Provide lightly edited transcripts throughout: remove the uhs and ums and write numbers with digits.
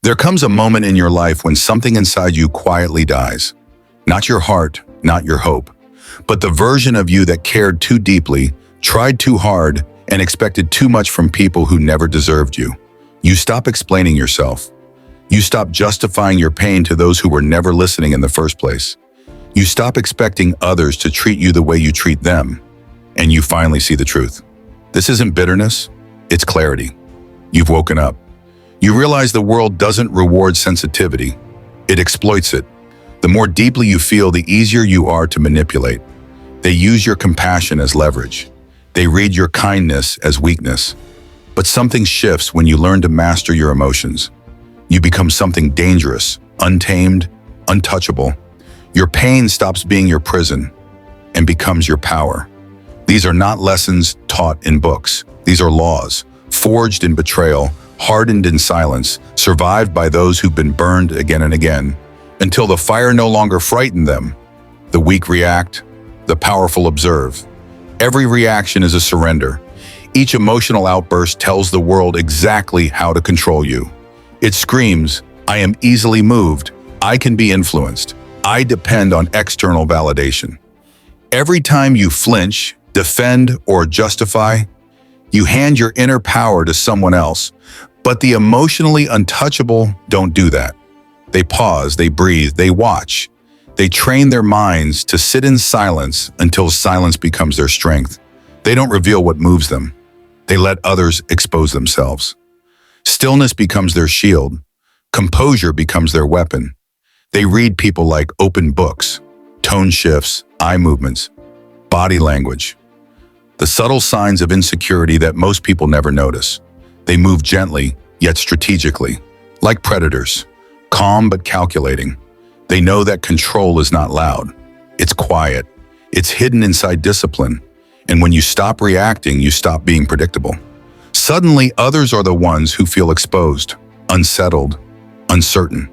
There comes a moment in your life when something inside you quietly dies. Not your heart, not your hope, but the version of you that cared too deeply, tried too hard, and expected too much from people who never deserved you. You stop explaining yourself. You stop justifying your pain to those who were never listening in the first place. You stop expecting others to treat you the way you treat them, and you finally see the truth. This isn't bitterness, it's clarity. You've woken up. You realize the world doesn't reward sensitivity, it exploits it. The more deeply you feel, the easier you are to manipulate. They use your compassion as leverage. They read your kindness as weakness. But something shifts when you learn to master your emotions. You become something dangerous, untamed, untouchable. Your pain stops being your prison and becomes your power. These are not lessons taught in books. These are laws, forged in betrayal, hardened in silence, survived by those who've been burned again and again, until the fire no longer frightened them. The weak react, the powerful observe. Every reaction is a surrender. Each emotional outburst tells the world exactly how to control you. It screams, I am easily moved, I can be influenced, I depend on external validation. Every time you flinch, defend, or justify, you hand your inner power to someone else. But the emotionally untouchable don't do that. They pause, they breathe, they watch. They train their minds to sit in silence until silence becomes their strength. They don't reveal what moves them. They let others expose themselves. Stillness becomes their shield. Composure becomes their weapon. They read people like open books, tone shifts, eye movements, body language. The subtle signs of insecurity that most people never notice. They move gently, yet strategically, like predators, calm but calculating. They know that control is not loud. It's quiet. It's hidden inside discipline. And when you stop reacting, you stop being predictable. Suddenly, others are the ones who feel exposed, unsettled, uncertain.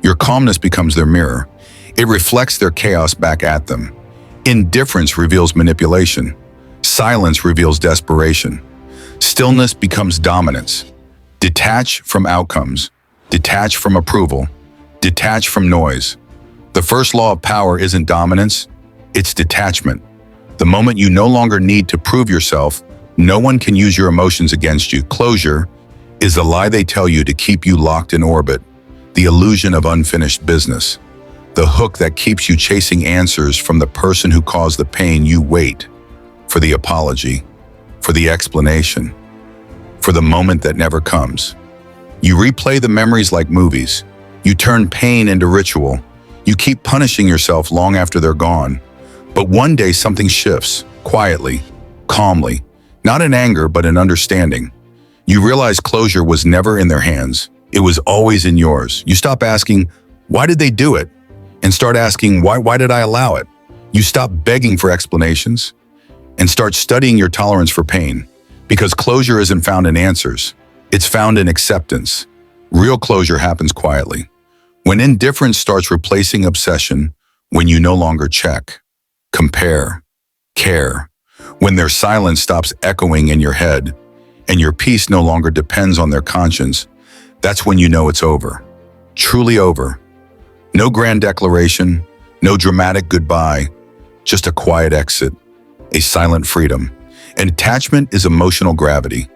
Your calmness becomes their mirror. It reflects their chaos back at them. Indifference reveals manipulation. Silence reveals desperation. Stillness becomes dominance. Detach from outcomes. Detach from approval. Detach from noise. The first law of power isn't dominance, it's detachment. The moment you no longer need to prove yourself, no one can use your emotions against you. Closure is the lie they tell you to keep you locked in orbit, the illusion of unfinished business, the hook that keeps you chasing answers from the person who caused the pain. You wait for the apology, for the explanation, for the moment that never comes. You replay the memories like movies. You turn pain into ritual. You keep punishing yourself long after they're gone. But one day something shifts, quietly, calmly, not in anger, but in understanding. You realize closure was never in their hands. It was always in yours. You stop asking, why did they do it? And start asking, why did I allow it? You stop begging for explanations and start studying your tolerance for pain. Because closure isn't found in answers. It's found in acceptance. Real closure happens quietly. When indifference starts replacing obsession, when you no longer check, compare, care, when their silence stops echoing in your head, and your peace no longer depends on their conscience, that's when you know it's over. Truly over. No grand declaration, no dramatic goodbye, just a quiet exit, a silent freedom. And attachment is emotional gravity.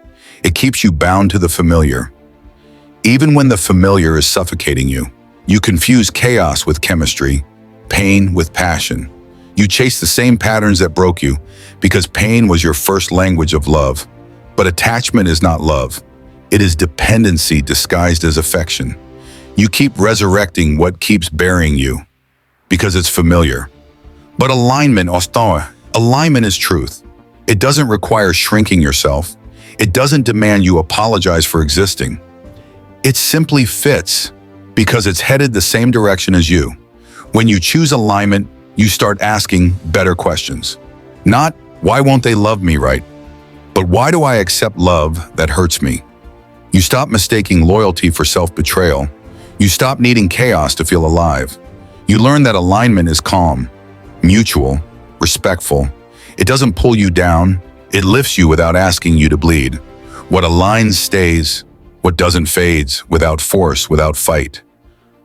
It keeps you bound to the familiar. Even when the familiar is suffocating you, you confuse chaos with chemistry, pain with passion. You chase the same patterns that broke you because pain was your first language of love. But attachment is not love. It is dependency disguised as affection. You keep resurrecting what keeps burying you because it's familiar. But alignment is truth. It doesn't require shrinking yourself. It doesn't demand you apologize for existing. It simply fits because it's headed the same direction as you. When you choose alignment, you start asking better questions. Not, why won't they love me right? But why do I accept love that hurts me? You stop mistaking loyalty for self-betrayal. You stop needing chaos to feel alive. You learn that alignment is calm, mutual, respectful. It doesn't pull you down. It lifts you without asking you to bleed. What aligns stays. What doesn't fades without force, without fight.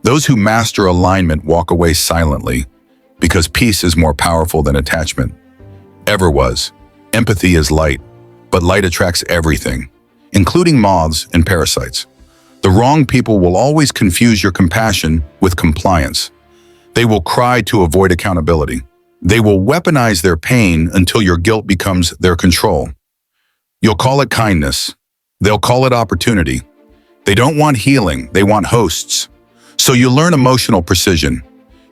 Those who master alignment walk away silently because peace is more powerful than attachment. Ever was. Empathy is light, but light attracts everything, including moths and parasites. The wrong people will always confuse your compassion with compliance. They will cry to avoid accountability. They will weaponize their pain until your guilt becomes their control. You'll call it kindness. They'll call it opportunity. They don't want healing, they want hosts. So you learn emotional precision.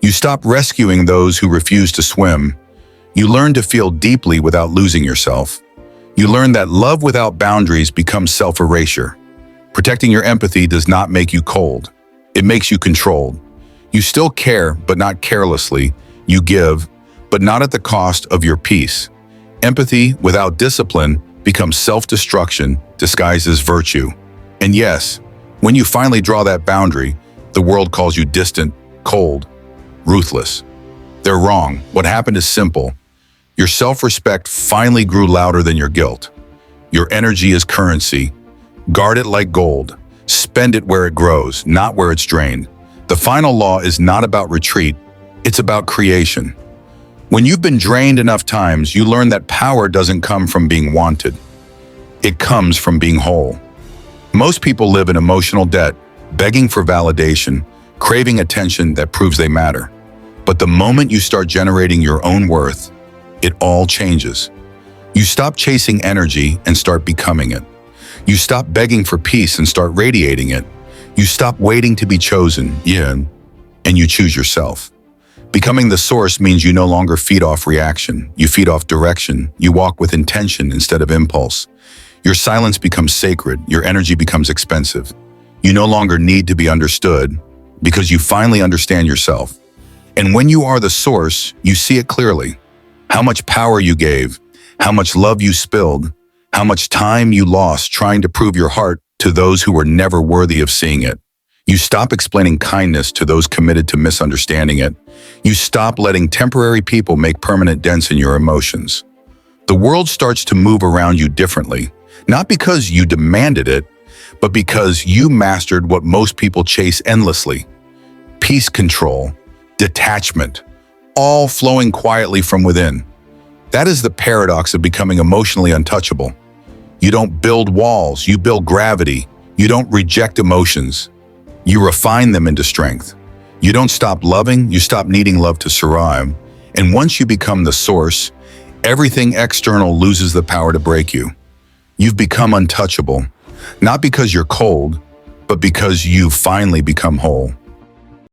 You stop rescuing those who refuse to swim. You learn to feel deeply without losing yourself. You learn that love without boundaries becomes self-erasure. Protecting your empathy does not make you cold. It makes you controlled. You still care, but not carelessly. You give, but not at the cost of your peace. Empathy without discipline becomes self-destruction disguised as virtue. And yes, when you finally draw that boundary, the world calls you distant, cold, ruthless. They're wrong. What happened is simple. Your self-respect finally grew louder than your guilt. Your energy is currency. Guard it like gold. Spend it where it grows, not where it's drained. The final law is not about retreat, it's about creation. When you've been drained enough times, you learn that power doesn't come from being wanted. It comes from being whole. Most people live in emotional debt, begging for validation, craving attention that proves they matter. But the moment you start generating your own worth, it all changes. You stop chasing energy and start becoming it. You stop begging for peace and start radiating it. You stop waiting to be chosen, yin, and you choose yourself. Becoming the source means you no longer feed off reaction. You feed off direction. You walk with intention instead of impulse. Your silence becomes sacred. Your energy becomes expensive. You no longer need to be understood because you finally understand yourself. And when you are the source, you see it clearly. How much power you gave, how much love you spilled, how much time you lost trying to prove your heart to those who were never worthy of seeing it. You stop explaining kindness to those committed to misunderstanding it. You stop letting temporary people make permanent dents in your emotions. The world starts to move around you differently, not because you demanded it, but because you mastered what most people chase endlessly. Peace, control, detachment, all flowing quietly from within. That is the paradox of becoming emotionally untouchable. You don't build walls, you build gravity. You don't reject emotions. You refine them into strength. You don't stop loving, you stop needing love to survive. And once you become the source, everything external loses the power to break you. You've become untouchable, not because you're cold, but because you've finally become whole.